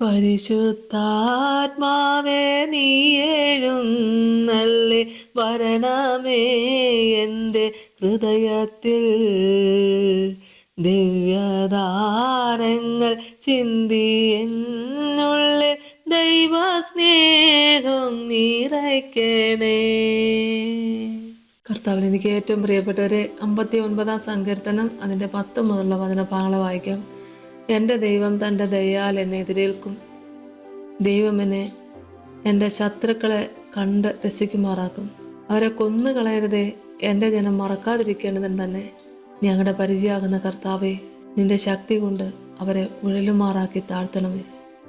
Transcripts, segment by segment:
പരിശുദ്ധാത്മാവേ നീ എഴുന്നള്ളി വരണമേ എൻ്റെ ഹൃദയത്തിൽ. ദിവ്യദാരങ്ങൾ ചിന്തി എന്നുള്ളിൽ ദൈവസ്നേഹം നിറയ്ക്കണേ. കർത്താവിന് എനിക്ക് ഏറ്റവും പ്രിയപ്പെട്ടവരെ, 59 സങ്കീർത്തനം അതിൻ്റെ 10 മുതലുള്ള വചനഭാഗങ്ങൾ വായിക്കാം. എൻ്റെ ദൈവം തൻ്റെ ദയയാൽ എന്നെ എതിരേൽക്കും. ദൈവം എന്നെ എൻ്റെ ശത്രുക്കളെ കണ്ട് രസിക്കുമാറാക്കും. അവരെ കൊന്നുകളയരുതേ, എൻ്റെ ജനം മറക്കാതിരിക്കേണ്ടതിന് തന്നെ. ഞങ്ങളുടെ പരിചയമാകുന്ന കർത്താവേ, നിന്റെ ശക്തി കൊണ്ട് അവരെ ഉഴലുമാറാക്കി താഴ്ത്തണമേ.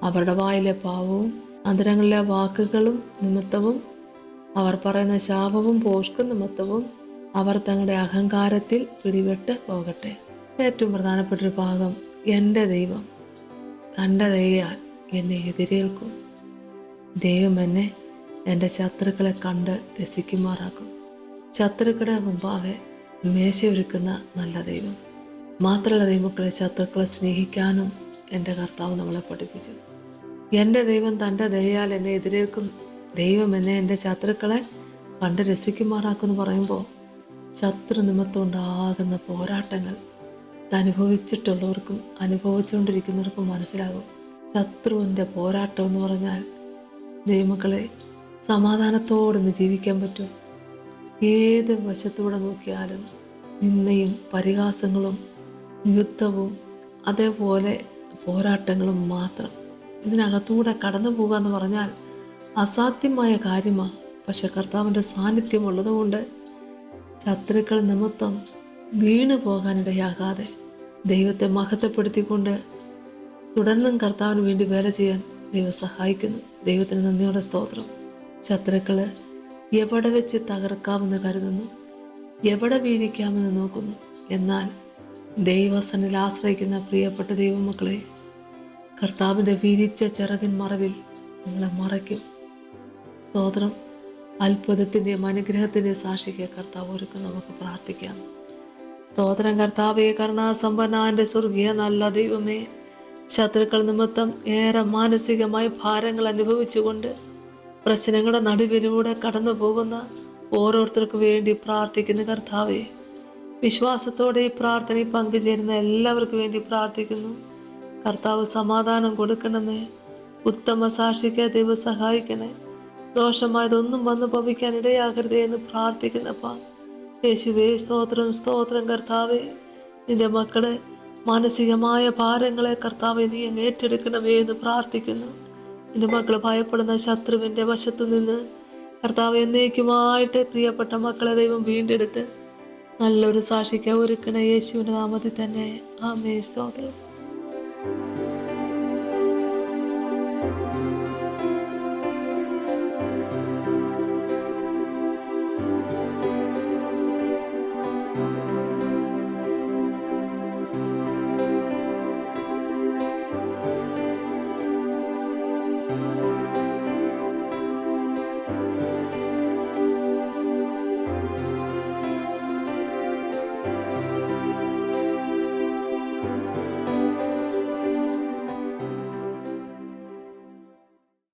അവരുടെ വായിലെ പാവവും അന്തരങ്ങളിലെ വാക്കുകളും നിമിത്തവും, അവർ പറയുന്ന ശാപവും പോഷ്കും നിമിത്തവും അവർ തങ്ങളുടെ അഹങ്കാരത്തിൽ പിടിപെട്ട് പോകട്ടെ. ഏറ്റവും പ്രധാനപ്പെട്ടൊരു ഭാഗം, എൻ്റെ ദൈവം തൻ്റെ ദയയാൽ എന്നെ എതിരേൽക്കും. ദൈവം എന്നെ എൻ്റെ ശത്രുക്കളെ കണ്ട് രസിക്കുമാറാക്കും. ശത്രുക്കളുടെ മുമ്പാകെ മേശയൊരുക്കുന്ന നല്ല ദൈവം. മാത്രമല്ല ദൈവമക്കളെ, ശത്രുക്കളെ സ്നേഹിക്കാനും എൻ്റെ കർത്താവ് നമ്മളെ പഠിപ്പിച്ചു. എൻ്റെ ദൈവം തൻ്റെ ദയയാൽ എന്നെ എതിരേൽക്കും. ദൈവം എന്നെ എൻ്റെ ശത്രുക്കളെ കണ്ട് രസിക്കുമാറാക്കുമെന്ന് പറയുമ്പോൾ, ശത്രു നിമിത്തം ഉണ്ടാകുന്ന പോരാട്ടങ്ങൾ അനുഭവിച്ചിട്ടുള്ളവർക്കും അനുഭവിച്ചുകൊണ്ടിരിക്കുന്നവർക്കും മനസ്സിലാകും. ശത്രുവിൻ്റെ പോരാട്ടം എന്ന് പറഞ്ഞാൽ, ദൈവമക്കളെ, സമാധാനത്തോടൊന്ന് ജീവിക്കാൻ പറ്റും. ഏത് വശത്തൂടെ നോക്കിയാലും നിന്ദയും പരിഹാസങ്ങളും യുദ്ധവും അതേപോലെ പോരാട്ടങ്ങളും മാത്രം. ഇതിനകത്തൂടെ കടന്നു പോകുക എന്ന് പറഞ്ഞാൽ അസാധ്യമായ കാര്യമാണ്. പക്ഷെ കർത്താവിൻ്റെ സാന്നിധ്യം ഉള്ളതുകൊണ്ട് ശത്രുക്കൾ നിമിത്തം വീണു പോകാനിടയാകാതെ ദൈവത്തെ മഹത്വപ്പെടുത്തിക്കൊണ്ട് തുടർന്നും കർത്താവിന് വേണ്ടി വേല ചെയ്യാൻ ദൈവം സഹായിക്കുന്നു. ദൈവത്തിന് നന്ദിയോടെ സ്തോത്രം. ശത്രുക്കൾ എവിടെ വെച്ച് തകർക്കാമെന്ന് കരുതുന്നു, എവിടെ വീഴിക്കാമെന്ന് നോക്കുന്നു. എന്നാൽ ദൈവസന്നിധിയിൽ ആശ്രയിക്കുന്ന പ്രിയപ്പെട്ട ദൈവമക്കളെ, കർത്താവിൻ്റെ വിരിച്ച ചിറകിൻ മറവിൽ നിങ്ങളെ മറയ്ക്കും. സ്തോത്രം. അത്ഭുതത്തിൻ്റെയും അനുഗ്രഹത്തിൻ്റെയും സാക്ഷിക്ക് കർത്താവ് ഒരുക്കും. നമുക്ക് പ്രാർത്ഥിക്കാം. സ്തോത്രം. കർത്താവേ, കരുണാസമ്പന്നന്റെ സ്വർഗീയ നല്ല ദൈവമേ, ശത്രുക്കൾ നിമിത്തം ഏറെ മാനസികമായ ഭാരങ്ങൾ അനുഭവിച്ചുകൊണ്ട് പ്രശ്നങ്ങളുടെ നടുവിലൂടെ കടന്നു പോകുന്ന ഓരോരുത്തർക്ക് വേണ്ടി പ്രാർത്ഥിക്കുന്ന കർത്താവേ, വിശ്വാസത്തോടെ ഈ പ്രാർത്ഥനയിൽ പങ്കുചേരുന്ന എല്ലാവർക്കും വേണ്ടി പ്രാർത്ഥിക്കുന്നു. കർത്താവ് സമാധാനം കൊടുക്കണമേ. ഉത്തമ സാക്ഷിക്ക് ദൈവം സഹായിക്കണേ. ദോഷമായതൊന്നും വന്നു ഭവിക്കാൻ ഇടയാകരുതേ എന്ന് പ്രാർത്ഥിക്കുന്നപ്പാ. യേശുവേ, സ്തോത്രം സ്തോത്രം. കർത്താവേ, നിന്റെ മക്കളെ മാനസികമായ ഭാരങ്ങളെ കർത്താവെ നീ അങ്ങ് ഏറ്റെടുക്കണമേ എന്ന് പ്രാർത്ഥിക്കുന്നു. നിന്റെ മക്കൾ ഭയപ്പെടുന്ന ശത്രുവിൻ്റെ വശത്തു നിന്ന് കർത്താവ് എന്നേക്കുമായിട്ട് പ്രിയപ്പെട്ട മക്കളെ ദൈവം വീണ്ടെടുത്ത് നല്ലൊരു സാക്ഷിക്ക് ഒരുക്കണ യേശുവിൻ്റെ നാമത്തിൽ തന്നെ. ആമേൻ. സ്തോത്രം.